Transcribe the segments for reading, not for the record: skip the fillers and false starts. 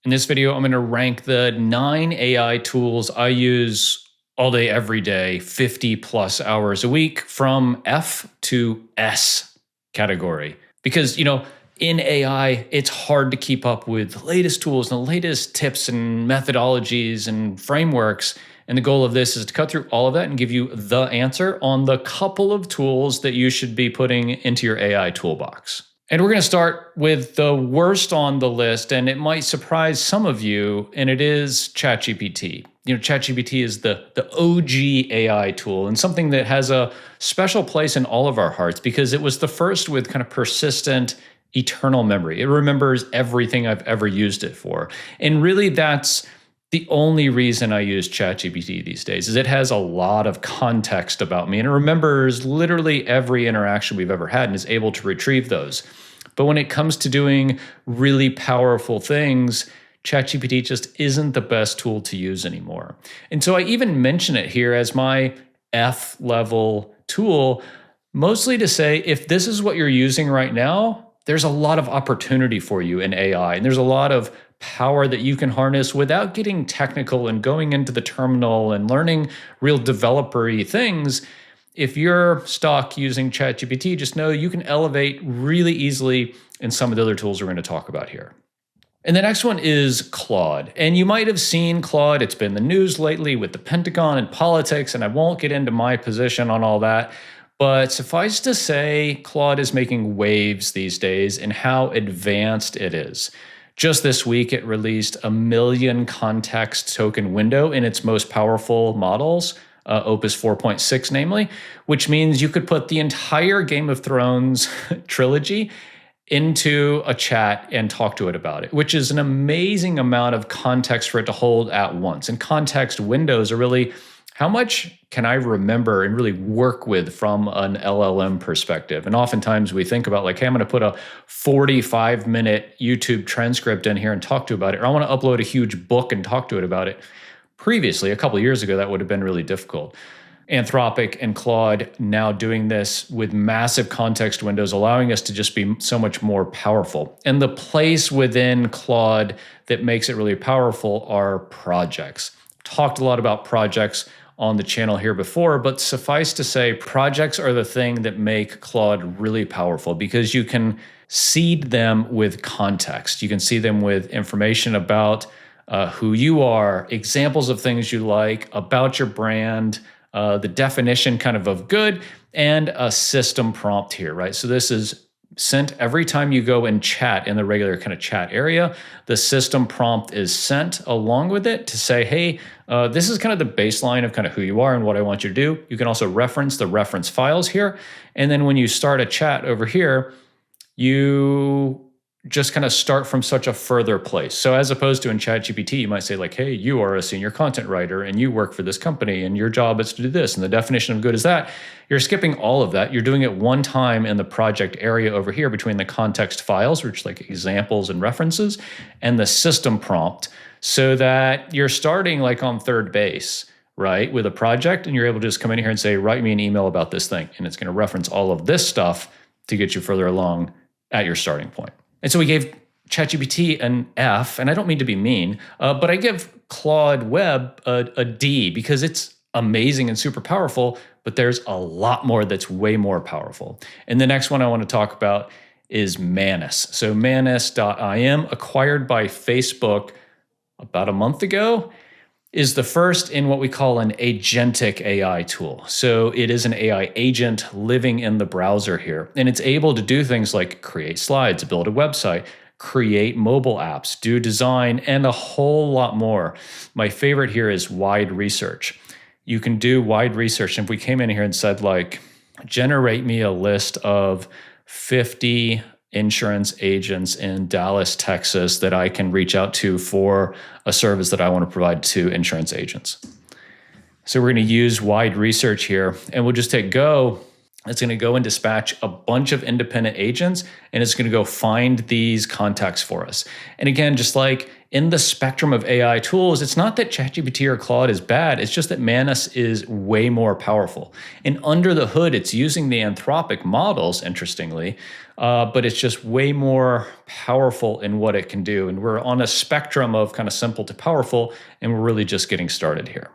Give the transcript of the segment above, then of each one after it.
In this video, I'm going to rank the 9 AI tools I use all day, every day, 50 plus hours a week from F to S category. Because, in AI, it's hard to keep up with the latest tools and the latest tips and methodologies and frameworks. And the goal of this is to cut through all of that and give you the answer on the couple of tools that you should be putting into your AI toolbox. And we're going to start with the worst on the list, and it might surprise some of you, and it is ChatGPT. ChatGPT is the OG AI tool and something that has a special place in all of our hearts because it was the first with kind of persistent, eternal memory. It remembers everything I've ever used it for. And really, that's the only reason I use ChatGPT these days, is it has a lot of context about me and it remembers literally every interaction we've ever had and is able to retrieve those. But when it comes to doing really powerful things, ChatGPT just isn't the best tool to use anymore. And so I even mention it here as my F-level tool, mostly to say, if this is what you're using right now, there's a lot of opportunity for you in AI, and there's a lot of power that you can harness without getting technical and going into the terminal and learning real developer-y things. If you're stuck using ChatGPT, just know you can elevate really easily in some of the other tools we're going to talk about here. And the next one is Claude. And you might have seen Claude. It's been in the news lately with the Pentagon and politics, and I won't get into my position on all that. But suffice to say, Claude is making waves these days in how advanced it is. Just this week, it released 1 million context token window in its most powerful models, Opus 4.6 namely, which means you could put the entire Game of Thrones trilogy into a chat and talk to it about it, which is an amazing amount of context for it to hold at once. And context windows are really, how much can I remember and really work with from an LLM perspective? And oftentimes we think about like, hey, I'm going to put a 45-minute YouTube transcript in here and talk to about it, or I want to upload a huge book and talk to it about it. Previously, a couple of years ago, that would have been really difficult. Anthropic and Claude now doing this with massive context windows, allowing us to just be so much more powerful. And the place within Claude that makes it really powerful are projects. Talked a lot about projects on the channel here before, but suffice to say, projects are the thing that make Claude really powerful because you can seed them with context. You can see them with information about who you are, examples of things you like, about your brand, the definition kind of good, and a system prompt here, right? So this is sent every time you go and chat in the regular kind of chat area. The system prompt is sent along with it to say, hey, this is kind of the baseline of kind of who you are and what I want you to do. You can also reference the reference files here. And then when you start a chat over here, you just kind of start from such a further place. So as opposed to in ChatGPT, you might say like, hey, you are a senior content writer and you work for this company and your job is to do this. And the definition of good is that. You're skipping all of that. You're doing it one time in the project area over here between the context files, which like examples and references, and the system prompt, so that you're starting like on third base, right, with a project, and you're able to just come in here and say, write me an email about this thing. And it's going to reference all of this stuff to get you further along at your starting point. And so we gave ChatGPT an F, and I don't mean to be mean, but I give Claude Web a D because it's amazing and super powerful, but there's a lot more that's way more powerful. And the next one I want to talk about is Manus. So Manus.im, acquired by Facebook about a month ago, is the first in what we call an agentic AI tool. So it is an AI agent living in the browser here, and it's able to do things like create slides, build a website, create mobile apps, do design, and a whole lot more. My favorite here is wide research. You can do wide research. And if we came in here and said like, generate me a list of 50 insurance agents in Dallas, Texas that I can reach out to for a service that I want to provide to insurance agents. So we're going to use wide research here, and we'll just hit go. It's going to go and dispatch a bunch of independent agents, and it's going to go find these contacts for us. And again, just like in the spectrum of AI tools, it's not that ChatGPT or Claude is bad, it's just that Manus is way more powerful. And under the hood, it's using the Anthropic models, interestingly, but it's just way more powerful in what it can do. And we're on a spectrum of kind of simple to powerful, and we're really just getting started here.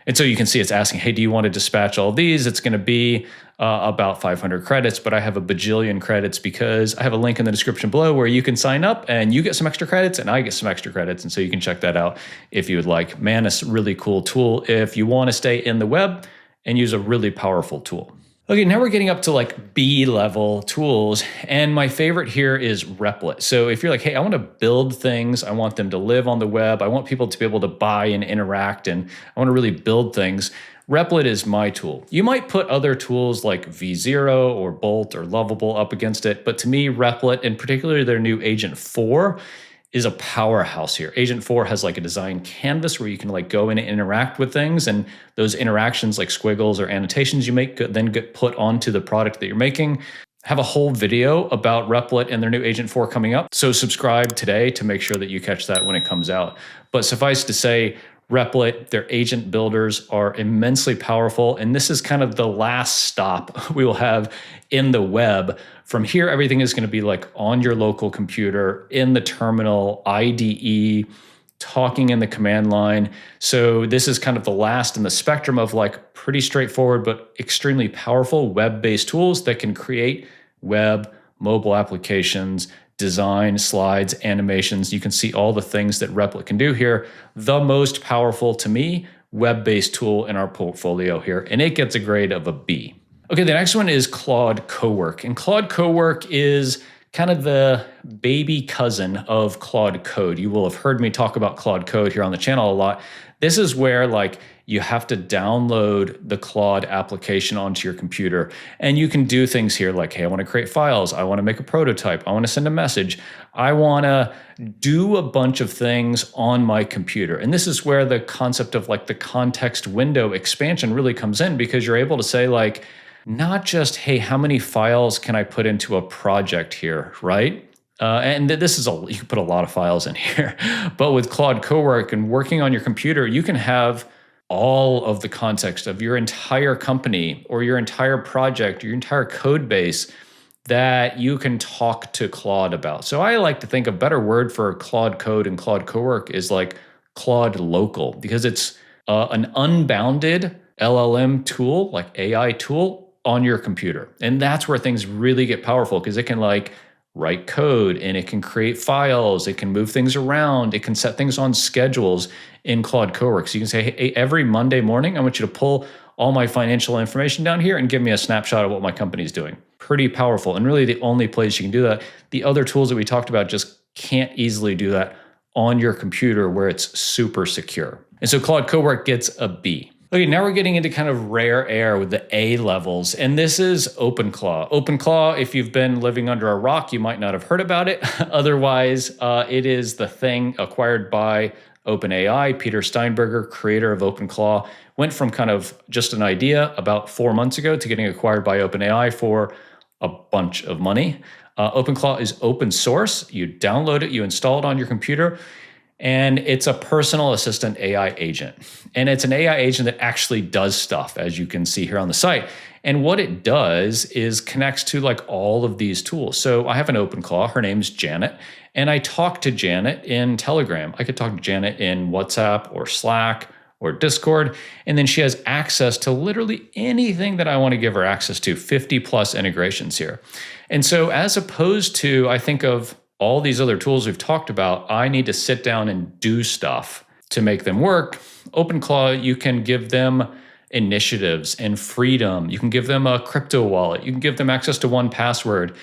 And so you can see it's asking, hey, do you want to dispatch all these? It's going to be about 500 credits, but I have a bajillion credits because I have a link in the description below where you can sign up and you get some extra credits and I get some extra credits. And so you can check that out if you would like. Manus, really cool tool if you want to stay in the web and use a really powerful tool. Okay, now we're getting up to like B-level tools, and my favorite here is Replit. So if you're like, hey, I want to build things, I want them to live on the web, I want people to be able to buy and interact, and I want to really build things, Replit is my tool. You might put other tools like V0 or Bolt or Lovable up against it, but to me, Replit, and particularly their new Agent 4, is a powerhouse here. Agent 4 has like a design canvas where you can like go in and interact with things, and those interactions like squiggles or annotations you make then get put onto the product that you're making. Have a whole video about Replit and their new Agent 4 coming up, so subscribe today to make sure that you catch that when it comes out. But suffice to say, Replit, their agent builders are immensely powerful, and this is kind of the last stop we will have in the web. From here, everything is going to be like on your local computer, in the terminal, IDE, talking in the command line. So this is kind of the last in the spectrum of like pretty straightforward but extremely powerful web-based tools that can create web, mobile applications, design, slides, animations. You can see all the things that Replit can do here. The most powerful, to me, web-based tool in our portfolio here, and it gets a grade of a B. Okay, the next one is Claude Cowork, and Claude Cowork is kind of the baby cousin of Claude Code. You will have heard me talk about Claude Code here on the channel a lot. This is where like you have to download the Claude application onto your computer, and you can do things here like, hey, I want to create files, I want to make a prototype, I want to send a message, I want to do a bunch of things on my computer. And this is where the concept of like the context window expansion really comes in, because you're able to say like, not just, hey, how many files can I put into a project here, right? And this is you can put a lot of files in here, but with Claude Cowork and working on your computer, you can have all of the context of your entire company or your entire project, your entire code base that you can talk to Claude about. So I like to think a better word for Claude Code and Claude Cowork is like Claude Local, because it's an unbounded LLM tool, like AI tool on your computer. And that's where things really get powerful, because it can like write code and it can create files, it can move things around, it can set things on schedules in Claude Cowork. So you can say, hey, every Monday morning, I want you to pull all my financial information down here and give me a snapshot of what my company's doing. Pretty powerful, and really the only place you can do that. The other tools that we talked about just can't easily do that on your computer where it's super secure. And so Claude Cowork gets a B. Okay, now we're getting into kind of rare air with the A levels, and this is OpenClaw. OpenClaw, if you've been living under a rock, you might not have heard about it. Otherwise, it is the thing acquired by OpenAI. Peter Steinberger, creator of OpenClaw, went from kind of just an idea about 4 months ago to getting acquired by OpenAI for a bunch of money. OpenClaw is open source. You download it, you install it on your computer, and it's a personal assistant AI agent. And it's an AI agent that actually does stuff, as you can see here on the site. And what it does is connects to like all of these tools. So I have an OpenClaw, her name's Janet, and I talk to Janet in Telegram. I could talk to Janet in WhatsApp or Slack or Discord, and then she has access to literally anything that I want to give her access to, 50 plus integrations here. And so as opposed to, I think of all these other tools we've talked about, I need to sit down and do stuff to make them work. OpenClaw, you can give them initiatives and freedom. You can give them a crypto wallet. You can give them access to 1Password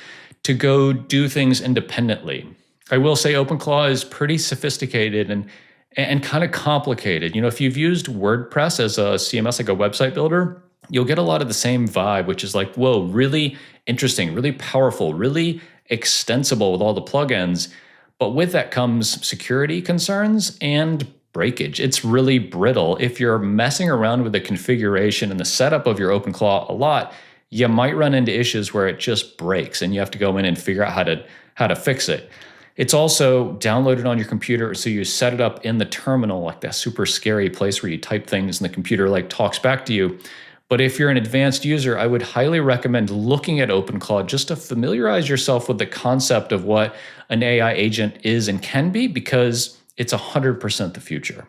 to go do things independently. I will say OpenClaw is pretty sophisticated and kind of complicated. You know, if you've used WordPress as a CMS, like a website builder, you'll get a lot of the same vibe, which is like, whoa, really interesting, really powerful, really extensible with all the plugins. But with that comes security concerns and breakage. It's really brittle. If you're messing around with the configuration and the setup of your OpenClaw a lot, you might run into issues where it just breaks and you have to go in and figure out how to fix it. It's also downloaded on your computer, so you set it up in the terminal, like that super scary place where you type things and the computer like talks back to you. But if you're an advanced user, I would highly recommend looking at OpenClaw just to familiarize yourself with the concept of what an AI agent is and can be, because it's 100% the future.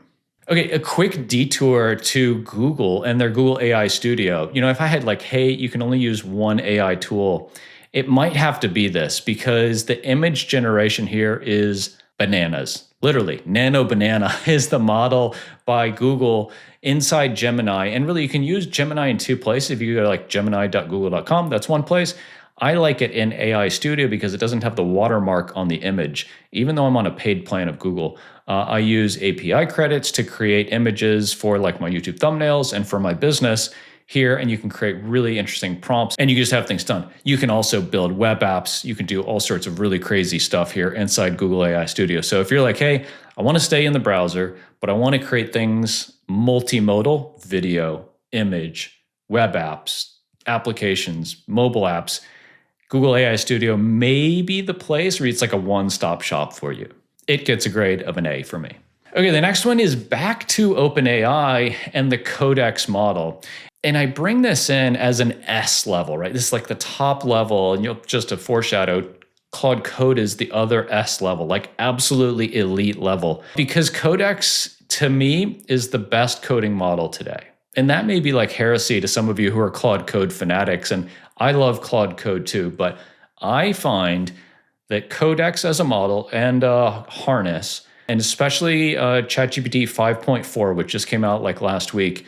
Okay, a quick detour to Google and their Google AI Studio. If I had like, hey, you can only use one AI tool, it might have to be this, because the image generation here is bananas. Literally, Nano Banana is the model by Google inside Gemini. And really, you can use Gemini in two places. If you go to like gemini.google.com, that's one place. I like it in AI Studio because it doesn't have the watermark on the image. Even though I'm on a paid plan of Google, I use API credits to create images for like my YouTube thumbnails and for my business here, and you can create really interesting prompts and you just have things done. You can also build web apps. You can do all sorts of really crazy stuff here inside Google AI Studio. So if you're like, hey, I want to stay in the browser, but I want to create things multimodal, video, image, web apps, applications, mobile apps, Google AI Studio may be the place where it's like a one-stop shop for you. It gets a grade of an A for me. Okay, the next one is back to OpenAI and the Codex model. And I bring this in as an S level, right? This is like the top level, and just to foreshadow, Claude Code is the other S level, like absolutely elite level. Because Codex, to me, is the best coding model today. And that may be like heresy to some of you who are Claude Code fanatics, and I love Claude Code too, but I find that Codex as a model and harness, and especially ChatGPT 5.4, which just came out like last week,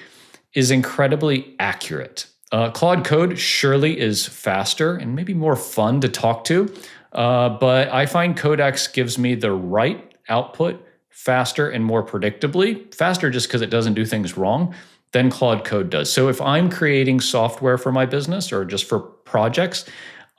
is incredibly accurate. Claude Code surely is faster and maybe more fun to talk to, but I find Codex gives me the right output faster and more predictably, faster just because it doesn't do things wrong, than Claude Code does. So if I'm creating software for my business or just for projects,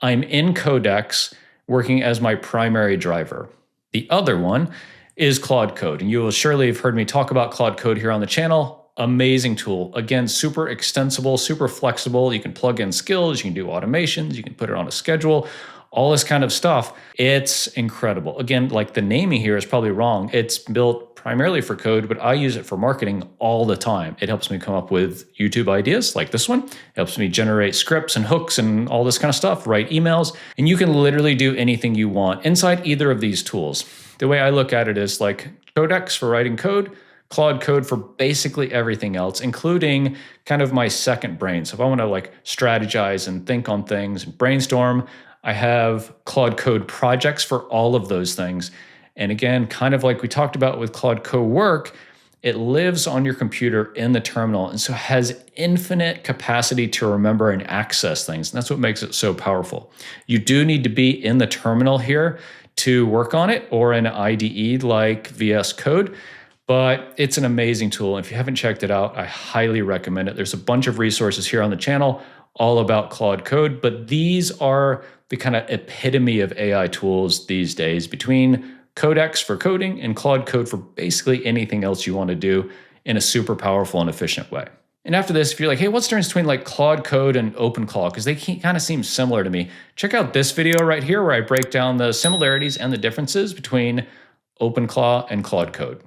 I'm in Codex working as my primary driver. The other one is Claude Code, and you will surely have heard me talk about Claude Code here on the channel. Amazing tool. Again, super extensible, super flexible. You can plug in skills, you can do automations, you can put it on a schedule, all this kind of stuff. It's incredible. Again, like the naming here is probably wrong. It's built primarily for code, but I use it for marketing all the time. It helps me come up with YouTube ideas like this one. It helps me generate scripts and hooks and all this kind of stuff, write emails, and you can literally do anything you want inside either of these tools. The way I look at it is like Codex for writing code, Claude Code for basically everything else, including kind of my second brain. So if I want to like strategize and think on things and brainstorm, I have Claude Code projects for all of those things. And again, kind of like we talked about with Claude Cowork, it lives on your computer in the terminal and so has infinite capacity to remember and access things. And that's what makes it so powerful. You do need to be in the terminal here to work on it, or in an IDE like VS Code. But it's an amazing tool. If you haven't checked it out, I highly recommend it. There's a bunch of resources here on the channel all about Claude Code, but these are the kind of epitome of AI tools these days, between Codex for coding and Claude Code for basically anything else you want to do in a super powerful and efficient way. And after this, if you're like, hey, what's the difference between like Claude Code and OpenClaw? Because they kind of seem similar to me. Check out this video right here where I break down the similarities and the differences between OpenClaw and Claude Code.